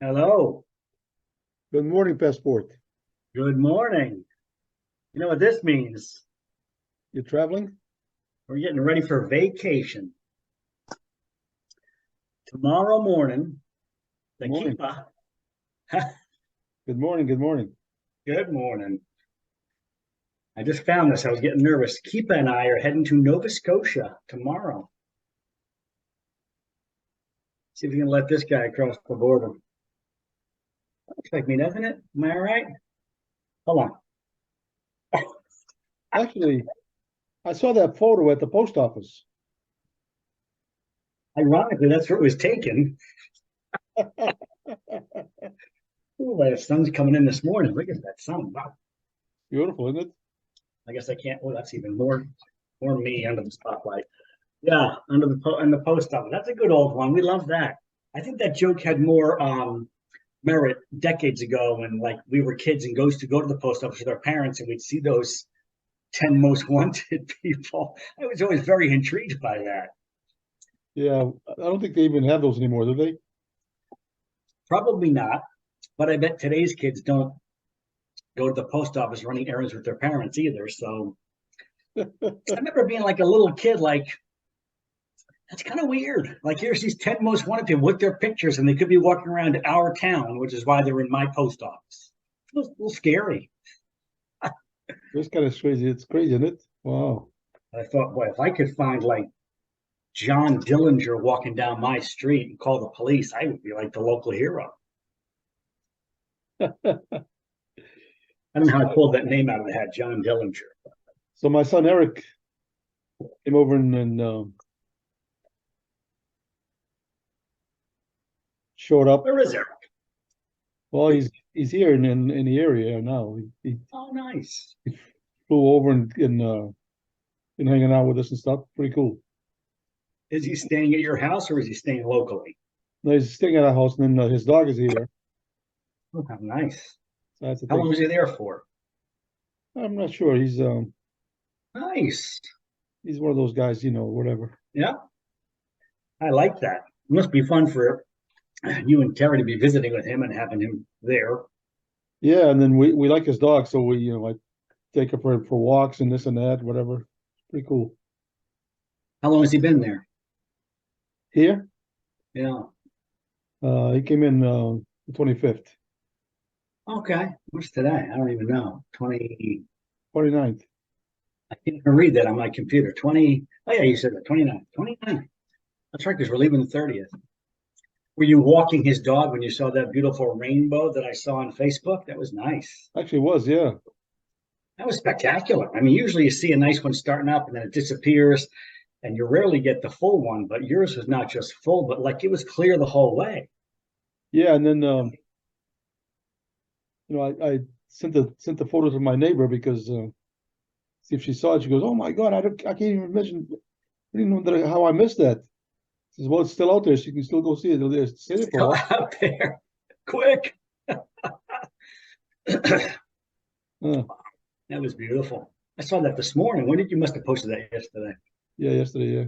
Hello. Good morning, Passport. Good morning. You know what this means? You traveling? We're getting ready for vacation. Tomorrow morning, the Good morning. Keepa. Good morning. Good morning. Good morning. I just found this. I was getting nervous. Keepa and I are heading to Nova Scotia tomorrow. See if we can let this guy across the border. Looks like me, doesn't it? Am I all right? Hold on. Actually, I saw that photo at the post office. Ironically, that's where it was taken. Ooh, the sun's coming in this morning. Look at that sun. Wow. Beautiful, isn't it? I guess I can't. Oh, that's even more me under the spotlight. Yeah, under in the post office. That's a good old one. We love that. I think that joke had more merit decades ago when like we were kids and goes to go to the post office with our parents and we'd see those 10 most wanted people. I was always very intrigued by that. Yeah, I don't think they even have those anymore, do they? Probably not, but I bet today's kids don't go to the post office running errands with their parents either. So I remember being like a little kid, like that's kind of weird. Like here's these 10 most wanted people with their pictures, and they could be walking around our town, which is why they're in my post office. It was a little scary. It's kind of crazy. It's crazy, isn't it? Wow. I thought, boy, if I could find like John Dillinger walking down my street and call the police, I would be like the local hero. I don't know how I pulled that name out of the hat, John Dillinger. So my son Eric came over and showed up. Where is Eric? Well, he's here in the area now. He Oh, nice. flew over and been hanging out with us and stuff. Pretty cool. Is he staying at your house or is he staying locally? No, he's staying at our house, and then his dog is here. Oh, how nice. So that's the How long thing. was he there for? I'm not sure. Nice. He's one of those guys, whatever. Yeah, I like that. It must be fun for you and Terry to be visiting with him and having him there. Yeah, and then we like his dog, so I take her for walks and this and that, whatever. Pretty cool. How long has he been there? Here, Yeah. he came in the 25th, Okay. What's today? I don't even know. 20. 29th. I can't even read that on my computer. 20. Oh, yeah, you said that. 29. 29. That's right, because we're leaving the 30th. Were you walking his dog when you saw that beautiful rainbow that I saw on Facebook? That was nice. Actually, it was, yeah. That was spectacular. I mean, usually you see a nice one starting up and then it disappears, and you rarely get the full one, but yours was not just full, but like it was clear the whole way. Yeah, and then I sent the photo to my neighbor because see if she saw it. She goes, "Oh my God, I can't even imagine. I didn't know how I missed that." She says, "Well, it's still out there. She can still go see it. It's there for a Go while." out there quick. That Uh, was beautiful. I saw that this morning. When did you must have posted that yesterday? yeah, yesterday, yeah.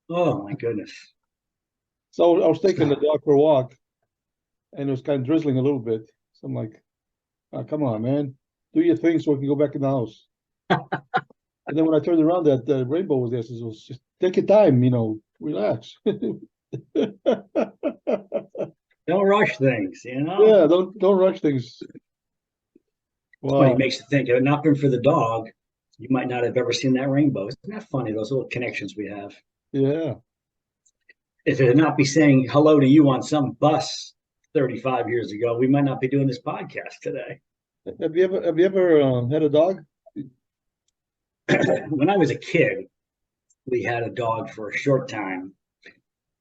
Oh my goodness. So I was taking the dog for a walk, and it was kind of drizzling a little bit. So I'm like, "Oh, come on, man, do your thing so we can go back in the house." And then when I turned around, that rainbow was there. So it was just take your time, relax. Don't rush things, you know? Yeah, don't rush things. Funny, Wow. makes you think if it not been for the dog, you might not have ever seen that rainbow. Isn't that funny, those little connections we have? Yeah. If it had not be saying hello to you on some bus 35 years ago, we might not be doing this podcast today. Have you ever had a dog? When I was a kid, we had a dog for a short time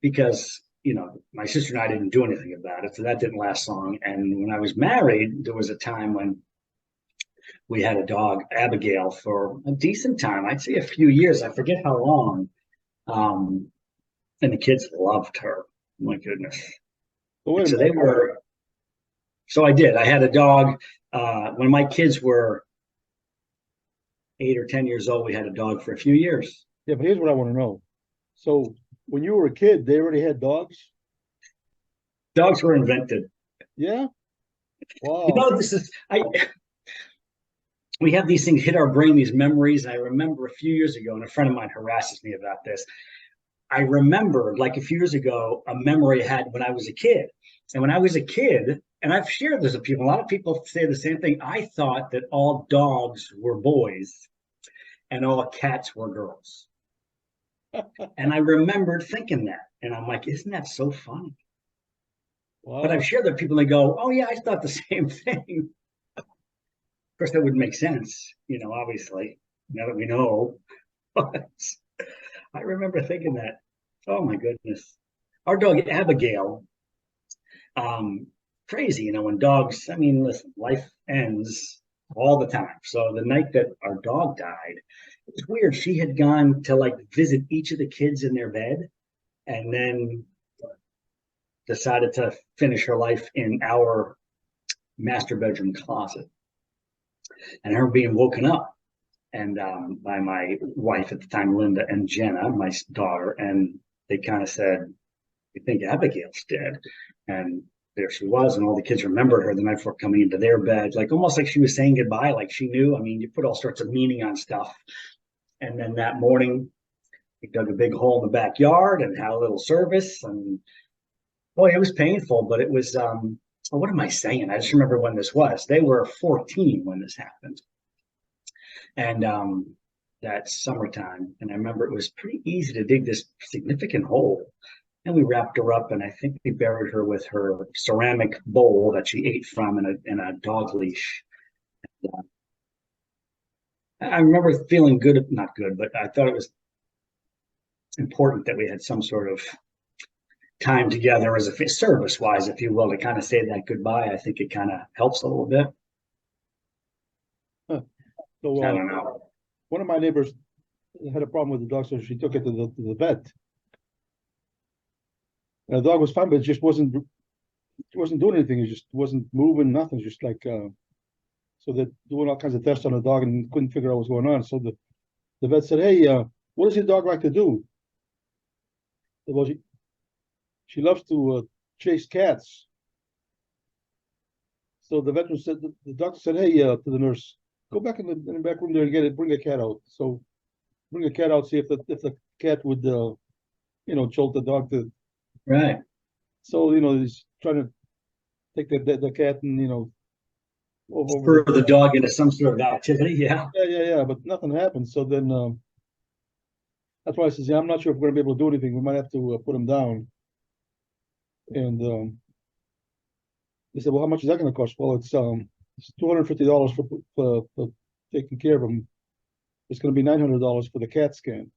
because my sister and I didn't do anything about it, so that didn't last long. And when I was married, there was a time when we had a dog, Abigail, for a decent time. I'd say a few years. I forget how long. Um, and the kids loved her. My goodness. Oh, wait And a so minute. they were. So I did. I had a dog when my kids were 8 or 10 years old. We had a dog for a few years. Yeah, but here's what I want to know. So when you were a kid, they already had dogs? Dogs were invented. Yeah. You Wow. know, we have these things hit our brain, these memories. I remember a few years ago, and a friend of mine harasses me about this. I remembered like a few years ago a memory I had when I was a kid. And when I was a kid, and I've shared this with people, a lot of people say the same thing. I thought that all dogs were boys and all cats were girls. And I remembered thinking that. And I'm like, isn't that so funny? But I've Wow. shared that with people and they go, oh, yeah, I thought the same thing. Of course, that wouldn't make sense, obviously, now that we know. But I remember thinking that. Oh, my goodness. Our dog, Abigail, um, crazy, when dogs, I mean, listen, life ends all the time. So the night that our dog died, it was weird. She had gone to like visit each of the kids in their bed and then decided to finish her life in our master bedroom closet. And her being woken up and by my wife at the time, Linda, and Jenna, my daughter, and they kind of said, "We think Abigail's dead," and there she was, and all the kids remembered her the night before coming into their bed, like almost like she was saying goodbye, like she knew. I mean, you put all sorts of meaning on stuff. And then that morning, we dug a big hole in the backyard and had a little service, and boy, it was painful, but it was. What am I saying? I just remember when this was. They were 14 when this happened, and that summertime. And I remember it was pretty easy to dig this significant hole. And we wrapped her up, and I think we buried her with her ceramic bowl that she ate from in a dog leash. I remember feeling good, not good, but I thought it was important that we had some sort of time together as a service wise, if you will, to kind of say that goodbye. I think it kind of helps a little bit. Huh. So I don't know. one of my neighbors had a problem with the dog, so she took it to the vet. And the dog was fine, but it just wasn't doing anything. It just wasn't moving, nothing. Just like so they're doing all kinds of tests on the dog and couldn't figure out what was going on. So the vet said, "Hey, what does your dog like to do?" Well, she loves to chase cats. So the veteran said, the doctor said, "Hey, to the nurse, go back in the back room there and bring a cat out." So bring a cat out, see if the cat would jolt the dog to. Right. So he's trying to take the cat and over Spur the dog into some sort of activity. Yeah. yeah, but nothing happened. So then that's why I says, "Yeah, I'm not sure if we're gonna be able to do anything. We might have to put him down." And they said, "Well, how much is that going to cost?" Well, it's $250 for taking care of him. It's going to be $900 for the CAT scan.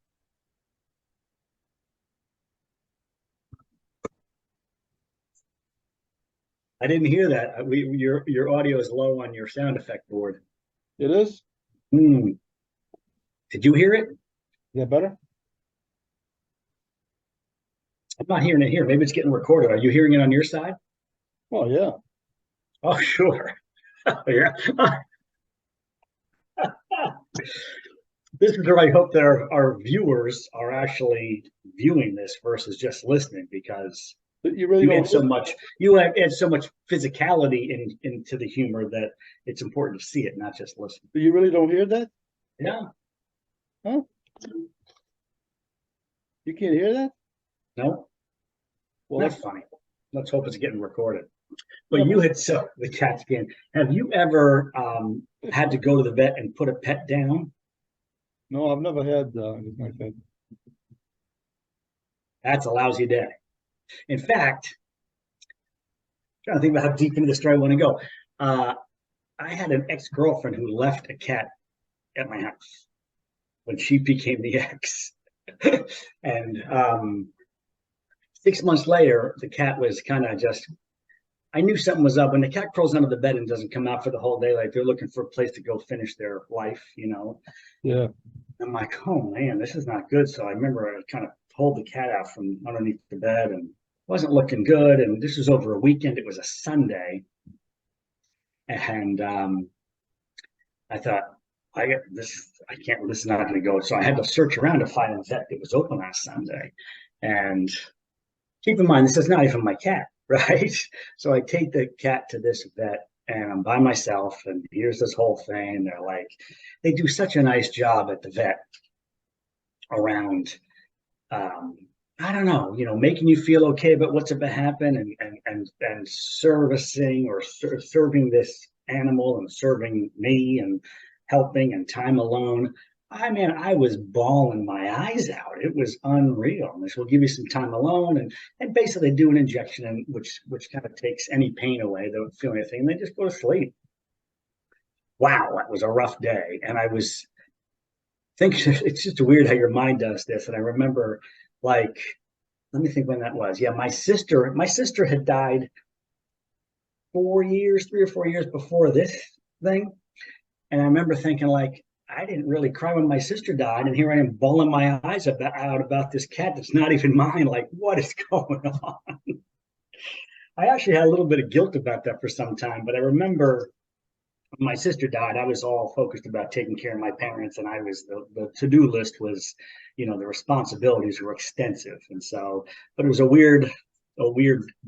I didn't hear that. Your audio is low on your sound effect board. It is? Hmm. Did you hear it? Is that better? I'm not hearing it here. Maybe it's getting recorded. Are you hearing it on your side? Oh yeah. Oh, sure. Yeah. This is where I hope that our viewers are actually viewing this versus just listening, because But you really you don't add so much add so much physicality into the humor that it's important to see it, not just listen. you really don't hear that? Yeah. Huh? You can't hear that? No, Well, that's funny. Let's hope it's getting recorded. But yeah, you had the CAT scan. Have you ever had to go to the vet and put a pet down? no, I've never had anything like that. That's a lousy day. In fact, I'm trying to think about how deep into the story I want to go. I had an ex-girlfriend who left a cat at my house when she became the ex. And 6 months later, the cat was kind of just, I knew something was up. When the cat crawls under the bed and doesn't come out for the whole day, like they're looking for a place to go finish their life, Yeah. I'm like, oh man, this is not good. So I remember I kind of pulled the cat out from underneath the bed and wasn't looking good. And this was over a weekend. It was a Sunday. And I thought, I get this, I can't, this is not going to go. So I had to search around to find a vet that was open on Sunday. And keep in mind, this is not even my cat. right? So I take the cat to this vet and I'm by myself and here's this whole thing. And they're like, they do such a nice job at the vet around um, I don't know, making you feel okay about what's about to happen and servicing or serving this animal and serving me and helping and time alone. I mean, I was bawling my eyes out. It was unreal. And they said, we'll give you some time alone and basically do an injection and which kind of takes any pain away. They don't feel anything and they just go to sleep. Wow, that was a rough day. And I was thinking it's just weird how your mind does this. And I remember like let me think when that was. Yeah, my sister had died 4 years, 3 or 4 years before this thing. And I remember thinking, like, I didn't really cry when my sister died, and here I am bawling my eyes out about this cat that's not even mine. Like, what is going on? I actually had a little bit of guilt about that for some time, but I remember when my sister died, I was all focused about taking care of my parents, and I was the to-do list was, the responsibilities were extensive, and so, but it was a weird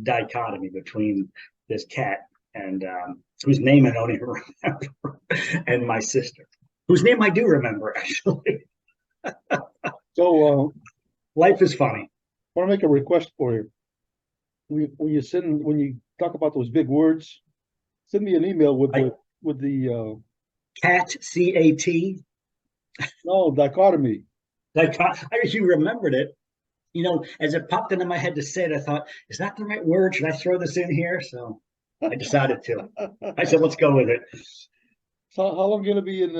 dichotomy between this cat and whose name I don't even remember, and my sister, whose name I do remember actually. So, Life is funny. I want to make a request for you. When you talk about those big words, send me an email with the Cat, CAT. no dichotomy. Like I you remembered it. As it popped into my head to say it, I thought, is that the right word? Should I throw this in here? So I decided to. I said, let's go with it. So how long you gonna be in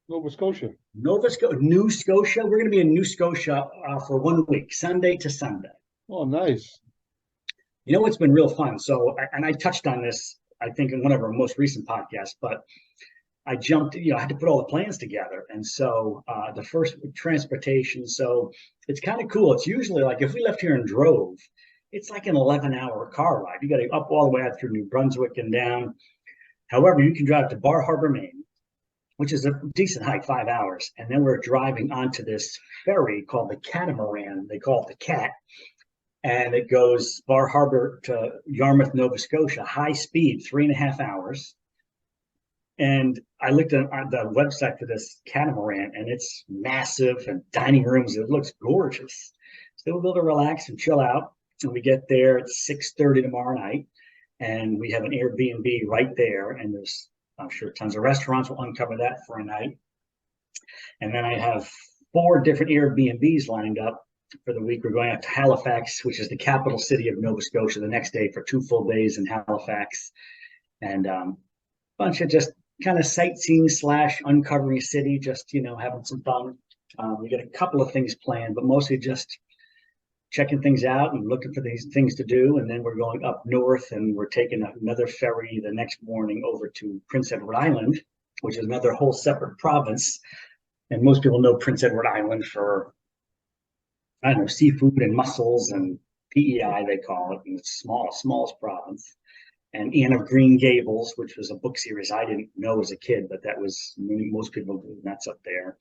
Nova Scotia? New Scotia. We're going to be in New Scotia for 1 week, Sunday to Sunday. Oh, nice. It's been real fun. So, and I touched on this, I think, in one of our most recent podcasts, but I jumped, I had to put all the plans together. And so the first transportation, so it's kind of cool. It's usually like if we left here and drove, it's like an 11-hour car ride. You got to up all the way out through New Brunswick and down. However, you can drive to Bar Harbor, Maine, which is a decent hike, 5 hours. And then we're driving onto this ferry called the Catamaran. They call it the Cat. And it goes Bar Harbor to Yarmouth, Nova Scotia, high speed, 3.5 hours. And I looked at the website for this catamaran, and it's massive and dining rooms. It looks gorgeous. So we'll be able to relax and chill out. And we get there at 6:30 tomorrow night, and we have an Airbnb right there. And there's, I'm sure, tons of restaurants. We'll uncover that for a night. And then I have 4 different Airbnbs lined up for the week. We're going out to Halifax, which is the capital city of Nova Scotia, the next day for 2 full days in Halifax. And bunch of just kind of sightseeing / uncovering a city, just, having some fun. We got a couple of things planned, but mostly just checking things out and looking for these things to do. And then we're going up north and we're taking another ferry the next morning over to Prince Edward Island, which is another whole separate province. And most people know Prince Edward Island for, I don't know, seafood and mussels and PEI, they call it. And it's smallest province. And Anne of Green Gables, which was a book series I didn't know as a kid, but that was most people do. That's up there.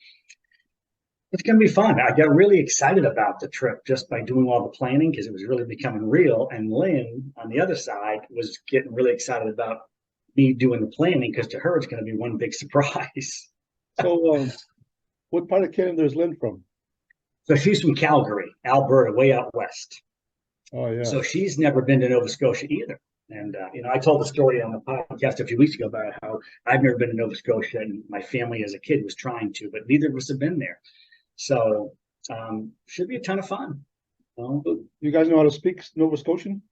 It's going to be fun. I got really excited about the trip just by doing all the planning because it was really becoming real. And Lynn, on the other side, was getting really excited about me doing the planning because to her, it's going to be one big surprise. So, what part of Canada is Lynn from? So she's from Calgary, Alberta, way out west. Oh, yeah. So she's never been to Nova Scotia either. And, I told the story on the podcast a few weeks ago about how I've never been to Nova Scotia and my family as a kid was trying to, but neither of us have been there. So should be a ton of fun. You guys know how to speak Nova Scotian?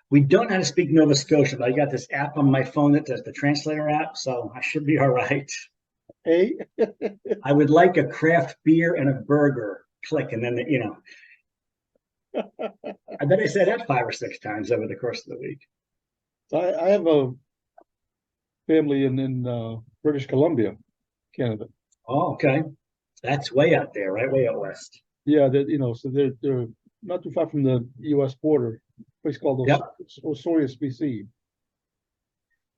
We don't know how to speak Nova Scotian, but I got this app on my phone that does the translator app, so I should be all right. Hey, I would like a craft beer and a burger. Click, and then, I bet I said that 5 or 6 times over the course of the week. I have a family in British Columbia, Canada. Oh, okay. That's way out there, right? Way out west. Yeah, so they're not too far from the U.S. border. A place called Osorius, BC,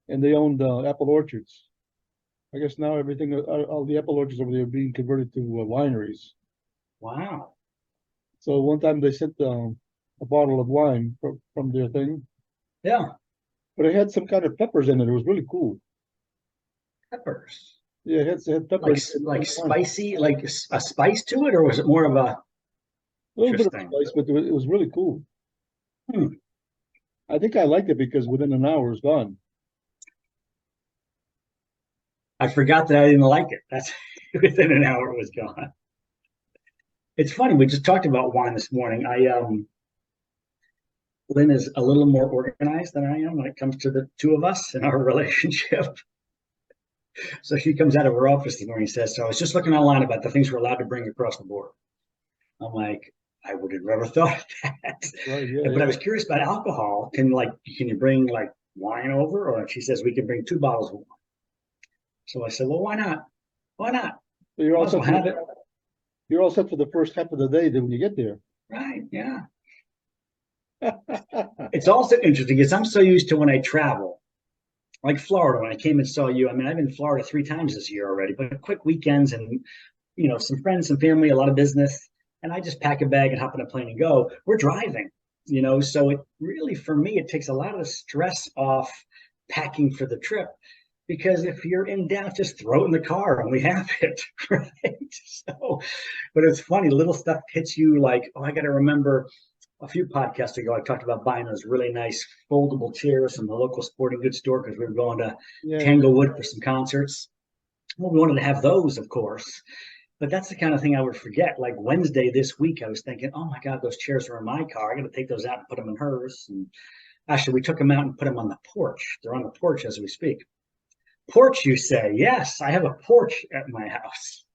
and they owned apple orchards. I guess now all the apple orchards over there are being converted to wineries. Wow. So one time they sent a a bottle of wine from their thing, Yeah, but it had some kind of peppers in it. It was really cool. peppers. Yeah, it had Like peppers in like the wine. spicy, like a spice to it, or was it more of a A little bit of interesting? spice, but it was really cool. Hmm. I think I liked it because within an hour it was gone. I forgot that I didn't like it. That's within an hour it was gone. It's funny. We just talked about wine this morning. Lynn is a little more organized than I am when it comes to the two of us and our relationship. So she comes out of her office this morning and says, "So I was just looking online about the things we're allowed to bring across the border." I'm like, I would have never thought of that. Right? Yeah, But I yeah. was curious about alcohol. Can you bring like wine over? Or she says we can bring 2 bottles of wine. So I said, well, why not? Why not? So you're all Might as well set for have it. you're all set for the first half of the day. Then when you get there, Right. Yeah. It's also interesting because I'm so used to when I travel, like Florida, when I came and saw you. I mean, I've been in Florida 3 times this year already, but quick weekends and, some friends, some family, a lot of business. And I just pack a bag and hop in a plane and go. We're driving, so it really, for me, it takes a lot of the stress off packing for the trip. Because if you're in doubt, just throw it in the car and we have it, right? So, but it's funny, little stuff hits you like, oh, I got to remember a few podcasts ago, I talked about buying those really nice foldable chairs from the local sporting goods store because we were going to yeah, yeah. Tanglewood for some concerts. Well, we wanted to have those, of course, but that's the kind of thing I would forget. Like Wednesday this week, I was thinking, oh my God, those chairs are in my car. I got to take those out and put them in hers. And actually, we took them out and put them on the porch. They're on the porch as we speak. Porch, you say? Yes, I have a porch at my house.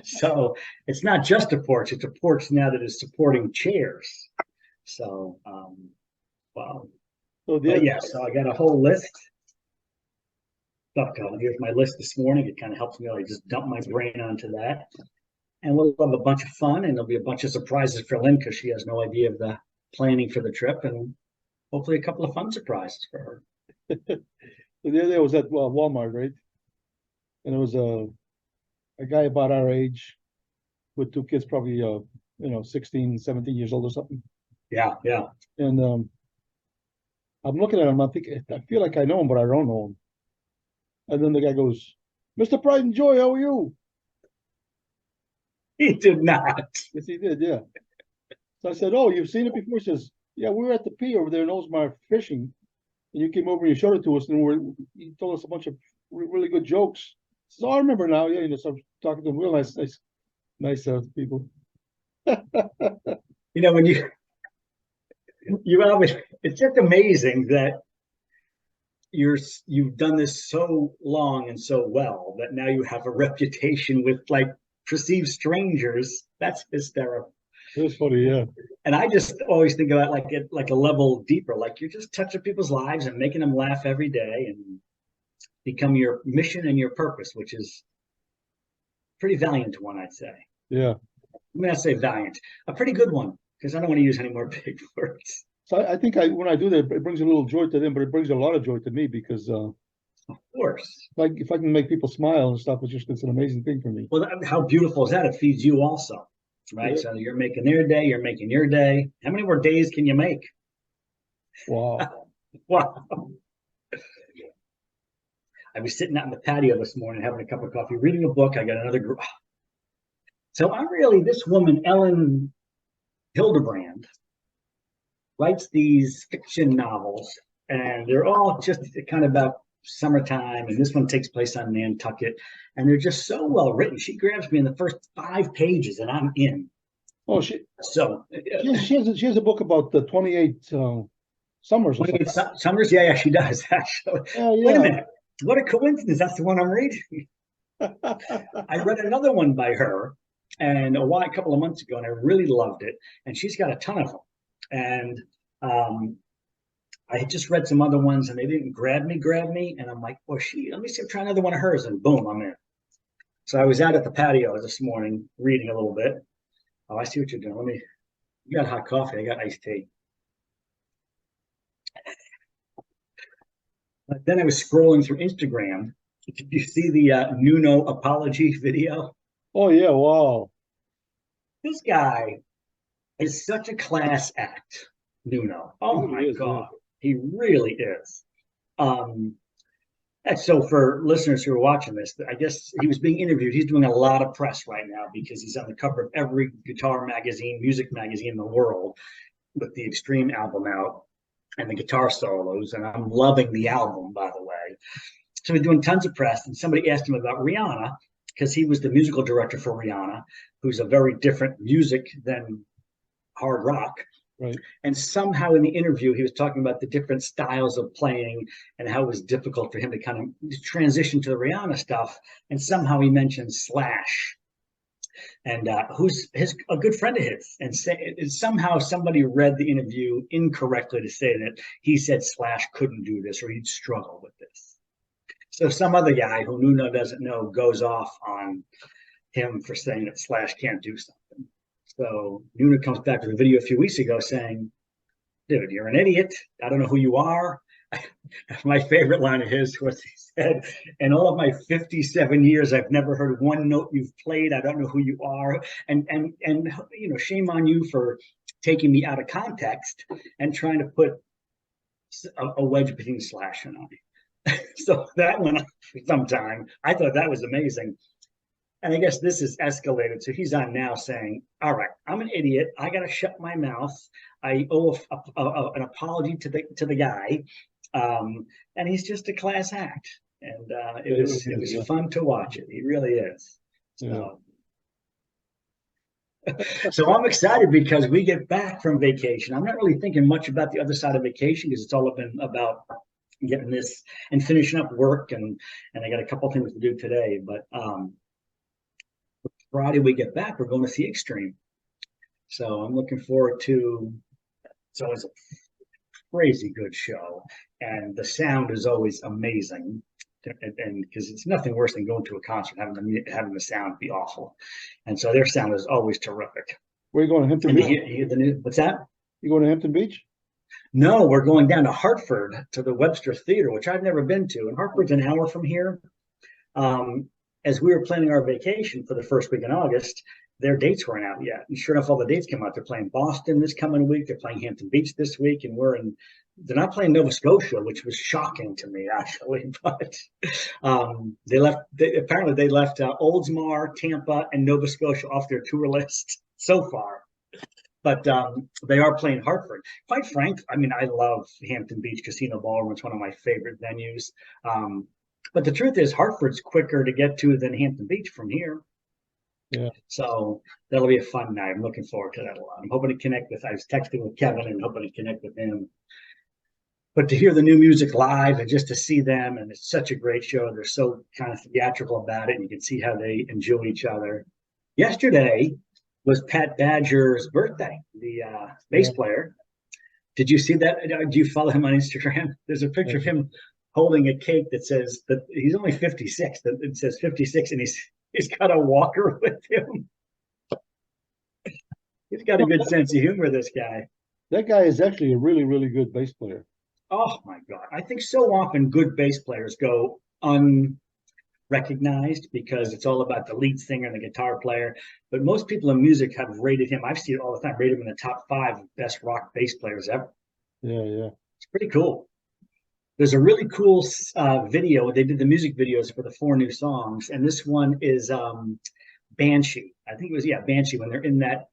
So it's not just a porch, it's a porch now that is supporting chairs. So, wow. So But the yeah, so I got a whole list. Here's my list this morning. It kind of helps me like just dump my brain onto that. And we'll have a bunch of fun and there'll be a bunch of surprises for Lynn because she has no idea of the planning for the trip and hopefully a couple of fun surprises for her. the other day I was at Walmart, right? And it was a guy about our age with 2 kids, probably 16, 17 years old or something. Yeah, yeah. And I'm looking at him, I'm thinking, I feel like I know him, but I don't know him. And then the guy goes, "Mr. Pride and Joy, how are you?" He did not. Yes, he did, yeah. So I said, "Oh, you've seen it before?" He says, "Yeah, we were at the pier over there in Oldsmar fishing, and you came over and you showed it to us, and you told us a bunch of really good jokes." So I remember now, yeah, so I'm talking to them, real nice people. When you always, it's just amazing that you've done this so long and so well that now you have a reputation with like perceived strangers. That's hysterical. It was funny, yeah. And I just always think about like a level deeper, like you're just touching people's lives and making them laugh every day and become your mission and your purpose, which is pretty valiant one, I'd say. Yeah. I mean, I say valiant, a pretty good one, because I don't want to use any more big words. So I think when I do that, it brings a little joy to them, but it brings a lot of joy to me because Of course. like if I can make people smile and stuff, it's an amazing thing for me. Well, how beautiful is that? It feeds you also, right? Yeah. So you're making their day, you're making your day. How many more days can you make? Wow. Wow. I was sitting out in the patio this morning having a cup of coffee, reading a book. I got another group. So I'm really, this woman, Ellen Hildebrand, writes these fiction novels, and they're all just kind of about summertime. And this one takes place on Nantucket, and they're just so well written. She grabs me in the first 5 pages, and I'm in. Oh, So she has a book about the 28 summers or 28 something. Summers, yeah, she does actually. Yeah, Wait a yeah. minute, what a coincidence! That's the one I'm reading. I read another one by her, and a couple of months ago, and I really loved it. And she's got a ton of them, and I had just read some other ones, and they didn't grab me. And I'm like, well, let me see, try another one of hers, and boom, I'm in. So I was out at the patio this morning reading a little bit. Oh, I see what you're doing. You got hot coffee, I got iced tea. But then I was scrolling through Instagram. Did you see the Nuno apology video? Oh yeah, wow. This guy is such a class act, Nuno. He Oh really my is, yeah. God, he really is. Um, and so for listeners who are watching this, I guess he was being interviewed. He's doing a lot of press right now because he's on the cover of every guitar magazine, music magazine in the world with the Extreme album out and the guitar solos. And I'm loving the album, by the way. So he's doing tons of press. And somebody asked him about Rihanna because he was the musical director for Rihanna, who's a very different music than hard rock. Right. And somehow in the interview, he was talking about the different styles of playing and how it was difficult for him to kind of transition to the Rihanna stuff. And somehow he mentioned Slash, and who's a good friend of his. And somehow somebody read the interview incorrectly to say that he said Slash couldn't do this or he'd struggle with this. So some other guy who Nuno doesn't know goes off on him for saying that Slash can't do something. So Nuno comes back with a video a few weeks ago saying, dude, you're an idiot. I don't know who you are. My favorite line of his was he said, in all of my 57 years, I've never heard one note you've played. I don't know who you are. And you know, shame on you for taking me out of context and trying to put a wedge between Slash and I. So that went on for some time. I thought that was amazing. And I guess this is escalated. So he's on now saying, all right, I'm an idiot. I got to shut my mouth. I owe an apology to the guy. And he's just a class act. And it was fun to watch it. He really is. So, so I'm excited because we get back from vacation. I'm not really thinking much about the other side of vacation because it's all been about getting this and finishing up work. And I got a couple things to do today. But Friday we get back, we're going to see Extreme. So I'm looking forward to. It's always a crazy good show, and the sound is always amazing. And because it's nothing worse than going to a concert having the sound be awful, and so their sound is always terrific. Where are you going, to Hampton Beach? What's that? You going to Hampton Beach? No, we're going down to Hartford to the Webster Theater, which I've never been to, and Hartford's an hour from here. As we were planning our vacation for the first week in August, their dates weren't out yet. And sure enough, all the dates came out. They're playing Boston this coming week. They're playing Hampton Beach this week. And they're not playing Nova Scotia, which was shocking to me, actually. But apparently they left Oldsmar, Tampa, and Nova Scotia off their tour list so far. But they are playing Hartford. Quite frankly, I mean, I love Hampton Beach Casino Ballroom. It's one of my favorite venues. But the truth is, Hartford's quicker to get to than Hampton Beach from here. Yeah. So that'll be a fun night. I'm looking forward to that a lot. I'm hoping to connect I was texting with Kevin and hoping to connect with him. But to hear the new music live and just to see them, and it's such a great show. They're so kind of theatrical about it, and you can see how they enjoy each other. Yesterday was Pat Badger's birthday, the bass player. Did you see that? Do you follow him on Instagram? There's a picture of him holding a cake that says that he's only 56. That it says 56, and he's got a walker with him. He's got a good sense of humor, this guy. That guy is actually a really, really good bass player. Oh my God. I think so often good bass players go unrecognized because it's all about the lead singer and the guitar player. But most people in music have rated him. I've seen it all the time, rated him in the top 5 best rock bass players ever. Yeah. It's pretty cool. There's a really cool video. They did the music videos for the 4 new songs, and this one is Banshee. I think it was Banshee, when they're in that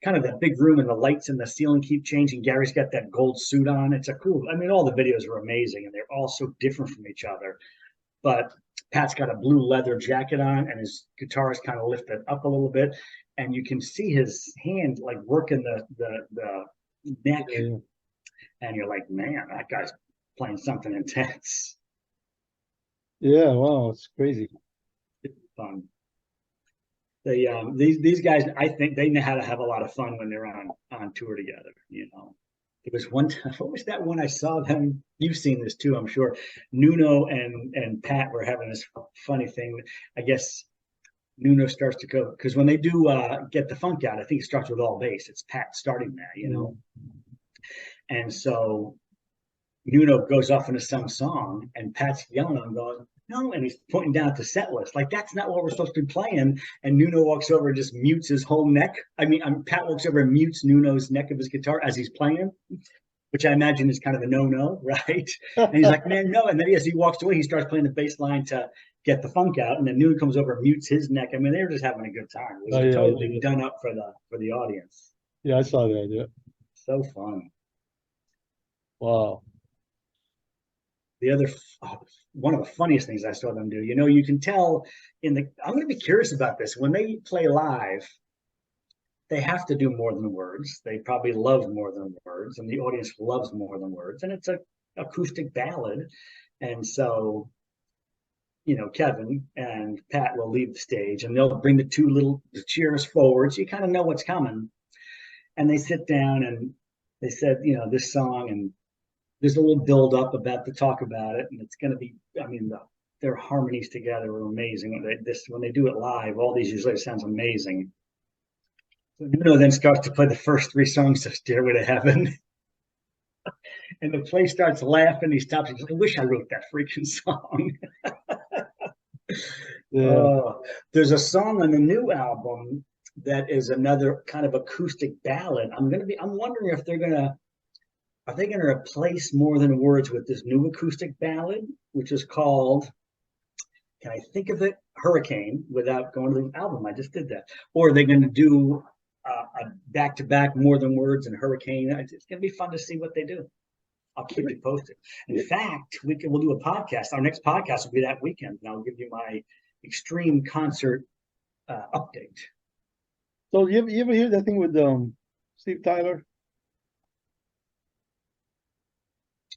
kind of that big room and the lights in the ceiling keep changing. Gary's got that gold suit on. It's I mean, all the videos are amazing, and they're all so different from each other. But Pat's got a blue leather jacket on, and his guitar is kind of lifted up a little bit, and you can see his hand like working the neck, and you're like, man, that guy's playing something intense. Yeah, wow, it's crazy. It's fun. These guys, I think they know how to have a lot of fun when they're on tour together. You know, it was one time. What was that one I saw them? You've seen this too, I'm sure. Nuno and Pat were having this funny thing. I guess Nuno starts to go because when they do Get the Funk Out, I think it starts with all bass. It's Pat starting that, you know, and so Nuno goes off into some song, and Pat's yelling at him, going, no, and he's pointing down at the set list. Like, that's not what we're supposed to be playing. And Nuno walks over and just mutes his whole neck. Pat walks over and mutes Nuno's neck of his guitar as he's playing, which I imagine is kind of a no-no, right? And he's like, man, no. And then as he walks away, he starts playing the bass line to get the funk out. And then Nuno comes over and mutes his neck. I mean, they were just having a good time. It was totally done up for the audience. Yeah, I saw that. Yeah. So fun. Wow. The other, one of the funniest things I saw them do, you can tell I'm going to be curious about this. When they play live, they have to do more than words. They probably love more than words, and the audience loves more than words. And it's an acoustic ballad. And so, Kevin and Pat will leave the stage, and they'll bring the cheers forward. So you kind of know what's coming. And they sit down and they said, this song, and there's a little build up about to talk about it. And it's going to be, their harmonies together are amazing. When they do it live, all these years later, it sounds amazing. So Nuno then starts to play the first three songs of Stairway to Heaven. And the place starts laughing. He stops and says, I wish I wrote that freaking song. Yeah. There's a song on the new album that is another kind of acoustic ballad. I'm wondering if are they gonna replace More Than Words with this new acoustic ballad, which is called, can I think of it? Hurricane, without going to the album. I just did that. Or are they gonna do a back-to-back More Than Words and Hurricane? It's gonna be fun to see what they do. I'll keep you posted. In fact, we'll do a podcast. Our next podcast will be that weekend, and I'll give you my extreme concert update. So you ever hear that thing with Steve Tyler?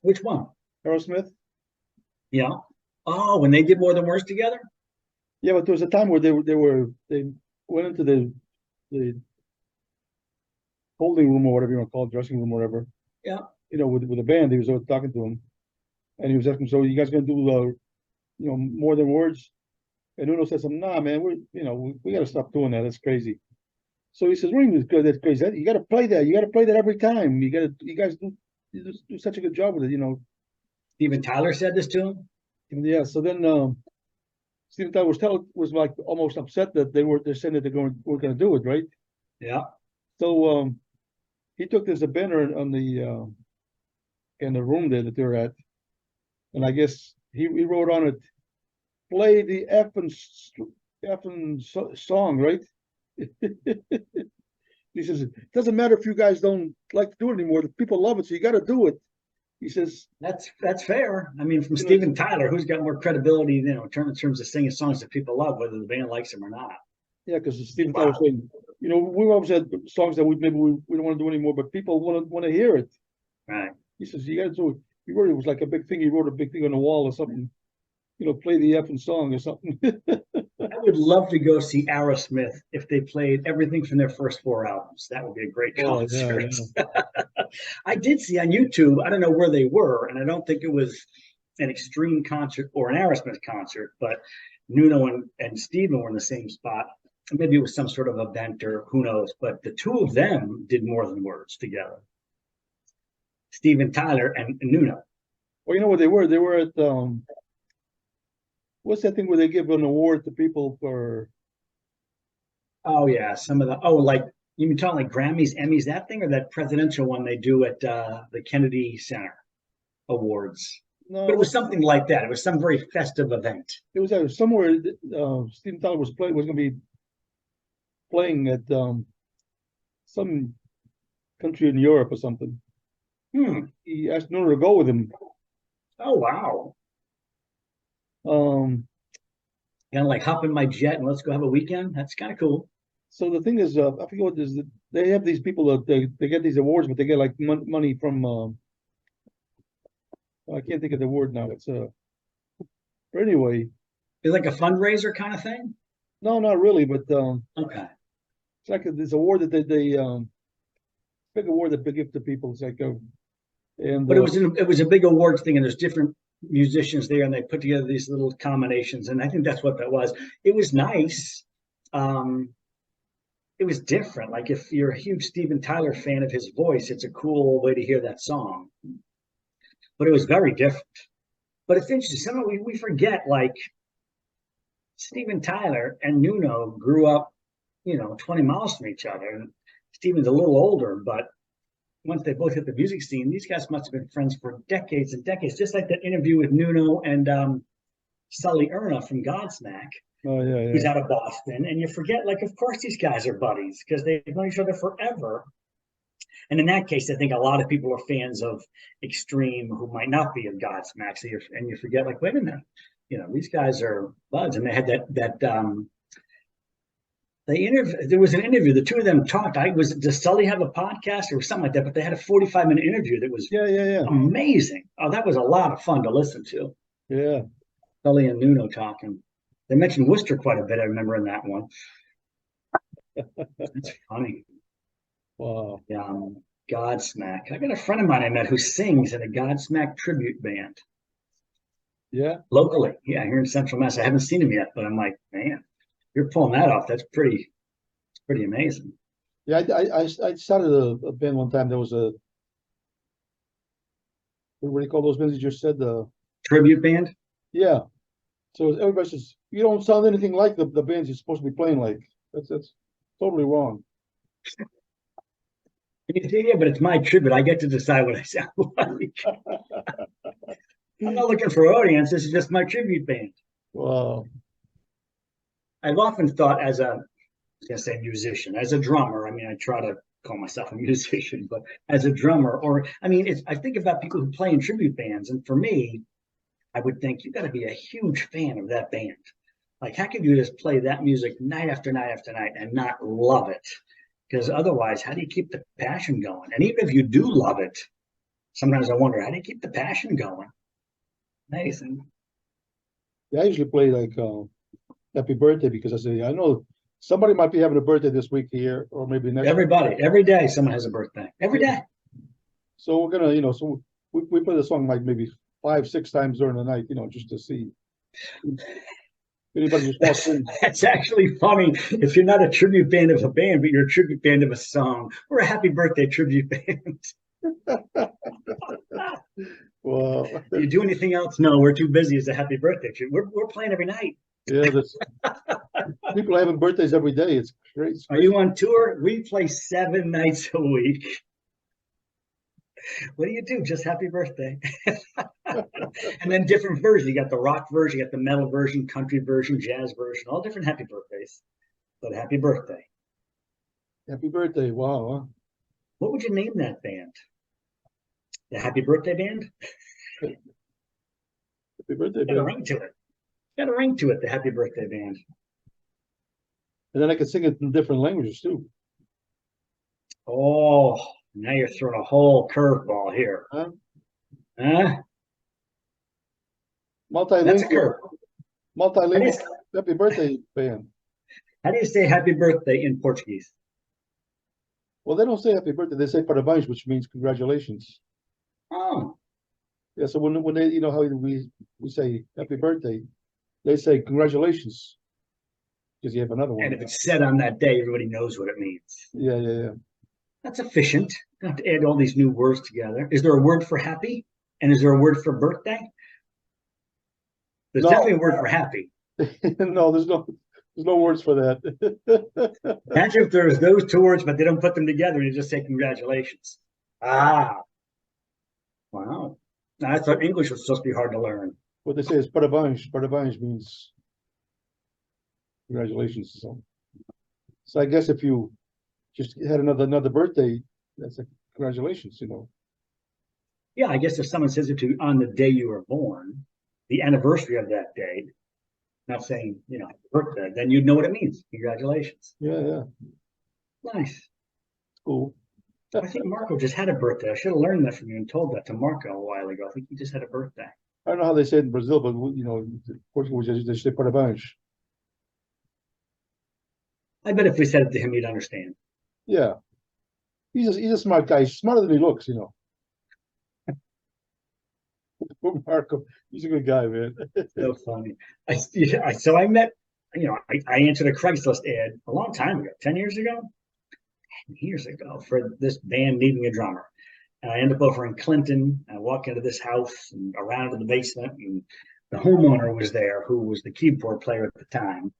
Which one? Aerosmith? Yeah. Oh, when they did More Than Words together? Yeah, but there was a time where they went into the holding room or whatever you want to call it, dressing room or whatever. Yeah. With a band. He was talking to him, and he was asking, "So you guys gonna do More Than Words?" And Nuno said something, "Nah, man, we got to stop doing that. That's crazy." So he says, "That's crazy. You got to play that. You got to play that every time. You guys do such a good job with it, Steven Tyler said this to him? Yeah. So then Steven Tyler was like almost upset that they're saying that they weren't going to do it, right? Yeah. So he took this a banner on the in the room there that they're at, and I guess he wrote on it, "Play the effing song," right? He says, "It doesn't matter if you guys don't like to do it anymore. The people love it, so you got to do it." He says, "That's fair." I mean, from Steven Tyler, who's got more credibility, in terms of singing songs that people love, whether the band likes them or not. Yeah, because Steven Tyler was saying, we've always had songs that we don't want to do anymore, but people want to hear it. Right. He says, "You got to do it." He wrote it was like a big thing. He wrote a big thing on the wall or something. Play the effing song or something. I would love to go see Aerosmith if they played everything from their first 4 albums. That would be a great concert. Yeah. I did see on YouTube, I don't know where they were, and I don't think it was an Extreme concert or an Aerosmith concert, but Nuno and Steven were in the same spot. Maybe it was some sort of event or who knows, but the two of them did More Than Words together. Steven Tyler and Nuno. Well, you know what they were? They were at what's that thing where they give an award to people for? Oh yeah, some of the like you mean talking like Grammys, Emmys, that thing, or that presidential one they do at the Kennedy Center Awards? No, but it was something like that. It was some very festive event. It was somewhere. Steven Tyler was going to be playing at some country in Europe or something. He asked Nuno to go with him. Oh wow. Kind of like hop in my jet and let's go have a weekend. That's kind of cool. So the thing is, I forget what is. They have these people that they get these awards, but they get like money from. I can't think of the word now. It's but anyway. It's like a fundraiser kind of thing. No, not really, but okay. It's like this award that they big award that they give to people. It's like but it was a big awards thing, and there's different musicians there, and they put together these little combinations, and I think that's what that was. It was nice. It was different. Like if you're a huge Steven Tyler fan of his voice, it's a cool way to hear that song. But it was very different. But it's interesting. Somehow we forget, like, Steven Tyler and Nuno grew up, 20 miles from each other. And Steven's a little older, but once they both hit the music scene, these guys must have been friends for decades and decades. Just like that interview with Nuno and Sully Erna from Godsmack, Oh yeah, who's yeah. out of Boston. And you forget, like, of course these guys are buddies because they've known each other forever. And in that case, I think a lot of people are fans of Extreme who might not be of Godsmack. So and you forget, like, wait a minute, these guys are buds. And they had there was an interview. The two of them talked. Does Sully have a podcast or something like that? But they had a 45-minute interview that was Yeah. amazing. Oh, that was a lot of fun to listen to. Yeah. Sully and Nuno talking. They mentioned Worcester quite a bit. I remember in that one. That's funny. Wow. Yeah, Godsmack. I got a friend of mine I met who sings in a Godsmack tribute band. Yeah. Locally. Yeah, here in Central Mass. I haven't seen him yet, but I'm like, man, you're pulling that off. That's pretty amazing. Yeah, I started a band one time. There was a what do you call those bands you just said? Tribute band? Yeah. So everybody says you don't sound anything like the bands you're supposed to be playing like. That's totally wrong. Yeah, but it's my tribute. I get to decide what I sound like. I'm not looking for audience. This is just my tribute band. Wow. I've often thought I was gonna say musician, as a drummer. I mean, I try to call myself a musician, but as a drummer, I think about people who play in tribute bands, and for me, I would think you got to be a huge fan of that band. Like, how could you just play that music night after night after night and not love it? Because otherwise, how do you keep the passion going? And even if you do love it, sometimes I wonder, how do you keep the passion going? Amazing. Yeah, I usually play like Happy Birthday because I say I know somebody might be having a birthday this week here or maybe next. Everybody, every day someone has a birthday. Every day. So we're gonna, so we play the song like maybe 5-6 times during the night, just to see if anybody just walks in. That's actually funny. If you're not a tribute band of a band, but you're a tribute band of a song, or a happy birthday tribute band. Well, Do you do anything else? No, we're too busy as a happy birthday tribute. We're playing every night. yeah, people are having birthdays every day. It's great. Are you on tour? We play 7 nights a week. What do you do? Just happy birthday. And then different versions. You got the rock version, you got the metal version, country version, jazz version, all different happy birthdays. But happy birthday. Happy birthday. Wow. Huh? What would you name that band? The Happy Birthday Band? Happy birthday, Got a man. ring to it. Got a ring to it, the Happy Birthday Band. And then I can sing it in different languages too. Oh, now you're throwing a whole curveball here. Huh? Huh? That's a curve. Multilingual happy birthday band. How do you say happy birthday in Portuguese? Well, they don't say happy birthday, they say parabéns, which means congratulations. Oh, Yeah, so when they, how we say happy birthday, they say congratulations because you have another one. and if it's said on that day, everybody knows what it means. Yeah. That's efficient. You don't have to add all these new words together. Is there a word for happy? And is there a word for birthday? There's definitely a word for happy. No, there's no words for that. Imagine if there's those 2 words, but they don't put them together and you just say congratulations. Ah, wow. I thought English was supposed to be hard to learn. What they say is parabéns. Parabéns means congratulations. So I guess if you just had another birthday, that's like congratulations. Yeah, I guess if someone says it to you on the day you were born, the anniversary of that date, not saying, birthday, then you'd know what it means. Congratulations. Yeah. Nice. Cool. I think Marco just had a birthday. I should have learned that from you and told that to Marco a while ago. I think he just had a birthday. I don't know how they say it in Brazil, but Portugal they say parabéns. I bet if we said it to him, he'd understand. Yeah, he's a smart guy. He's smarter than he looks. Marco, he's a good guy, man. So funny. So I met, I answered a Craigslist ad a long time ago, 10 years ago. 10 years ago, for this band needing a drummer. And I end up over in Clinton. I walk into this house and around to the basement, and the homeowner was there, who was the keyboard player at the time.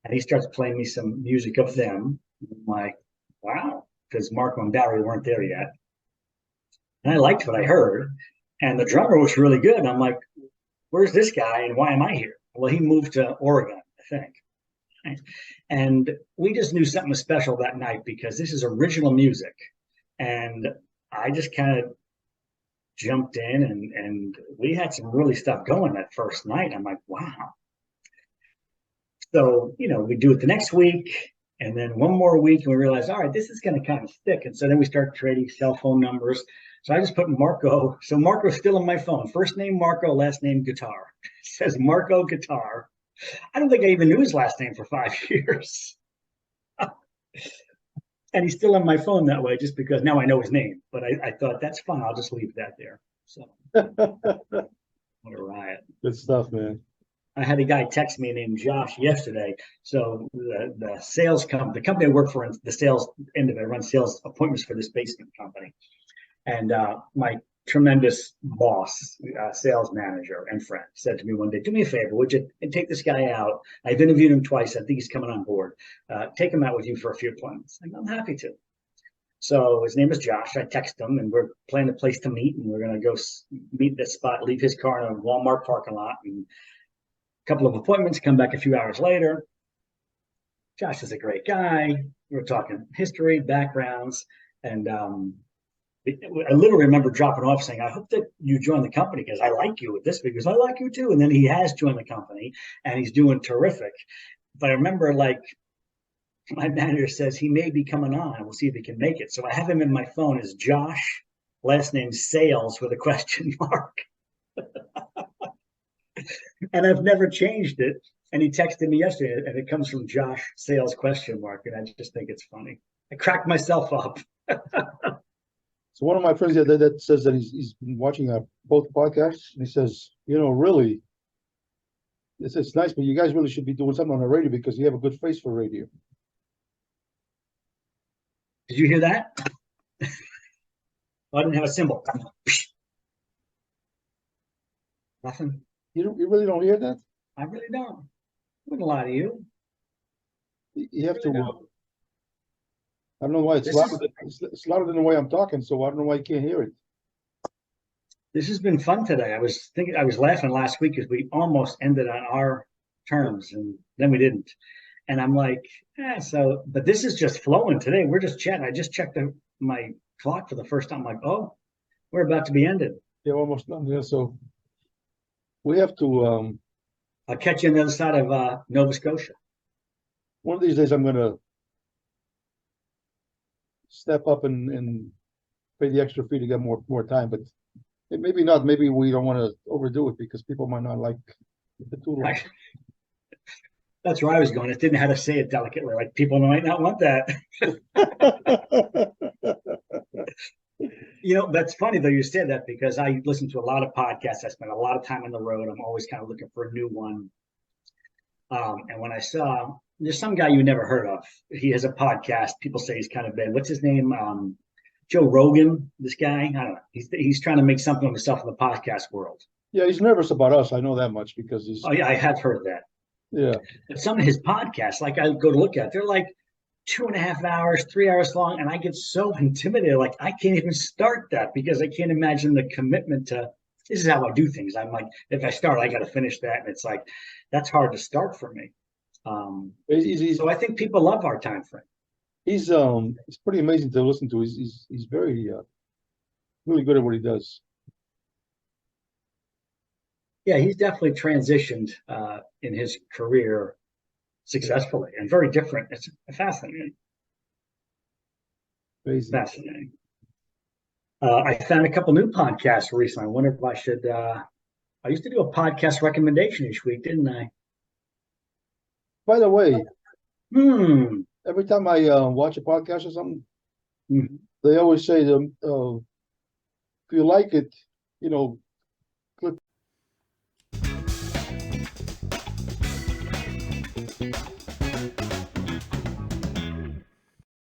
And he starts playing me some music of them. I'm like, wow, because Marco and Barry weren't there yet. And I liked what I heard. And the drummer was really good. And I'm like, where's this guy and why am I here? Well, he moved to Oregon, I think. And we just knew something was special that night because this is original music. And I just kind of jumped in and we had some really stuff going that first night. I'm like, wow. So, we do it the next week and then one more week and we realized, all right, this is going to kind of stick. And so then we start trading cell phone numbers. So I just put Marco. So Marco's still on my phone. First name Marco, last name Guitar. It says Marco Guitar. I don't think I even knew his last name for 5 years. And he's still on my phone that way just because now I know his name. But I thought that's fun. I'll just leave that there. So what a riot. Good stuff, man. I had a guy text me named Josh yesterday. So the sales company, the company I work for, the sales end of it, I run sales appointments for this basement company. And my tremendous boss, sales manager and friend, said to me one day, do me a favor, would you take this guy out? I've interviewed him twice. I think he's coming on board. Take him out with you for a few appointments. I'm happy to. So his name is Josh. I text him and we're planning a place to meet. And we're going to go meet at this spot, leave his car in a Walmart parking lot. And a couple of appointments, come back a few hours later. Josh is a great guy. We're talking history, backgrounds, and I literally remember dropping off saying, I hope that you join the company because I like you with this because I like you too. And then he has joined the company and he's doing terrific. But I remember like my manager says he may be coming on. We'll see if he can make it. So I have him in my phone as Josh, last name Sales with a question mark. And I've never changed it. And he texted me yesterday and it comes from Josh Sales question mark. And I just think it's funny. I cracked myself up. So one of my friends that says that he's been watching both podcasts, and he says, really, it's nice, but you guys really should be doing something on the radio because you have a good face for radio. Did you hear that? I didn't have a symbol. Nothing. You really don't hear that? I really don't. I wouldn't lie to you. You have really to. I don't know why it's louder than the way I'm talking, so I don't know why you can't hear it. This has been fun today. I was laughing last week because we almost ended on our terms and then we didn't. And I'm like, but this is just flowing today. We're just chatting. I just checked my clock for the first time. I'm like, oh, we're about to be ended. Yeah, almost done. Yeah, so we have to. I'll catch you on the other side of Nova Scotia. One of these days, I'm going to step up and pay the extra fee to get more time, but maybe not. Maybe we don't want to overdo it because people might not like the too long. That's where I was going. It didn't know how to say it delicately. Like people might not want that. That's funny though you said that because I listen to a lot of podcasts. I spend a lot of time on the road. I'm always kind of looking for a new one. And when I saw there's some guy you never heard of, he has a podcast. People say he's kind of big. What's his name? Joe Rogan. This guy. I don't know. He's trying to make something of himself in the podcast world. Yeah, he's nervous about us. I know that much because he's. Oh yeah, I have heard that. Yeah. But some of his podcasts, like I go to look at, they're like 2.5 hours, 3 hours long, and I get so intimidated. Like I can't even start that because I can't imagine the commitment to. This is how I do things. I'm like, if I start, I got to finish that, and it's like that's hard to start for me. So I think people love our time frame. He's pretty amazing to listen to. He's very really good at what he does. Yeah, he's definitely transitioned in his career successfully and very different. It's fascinating. Crazy. Fascinating. I found a couple new podcasts recently. I wonder if I should. I used to do a podcast recommendation each week, didn't I? By the way, every time I watch a podcast or something, mm-hmm. they always say if you like it,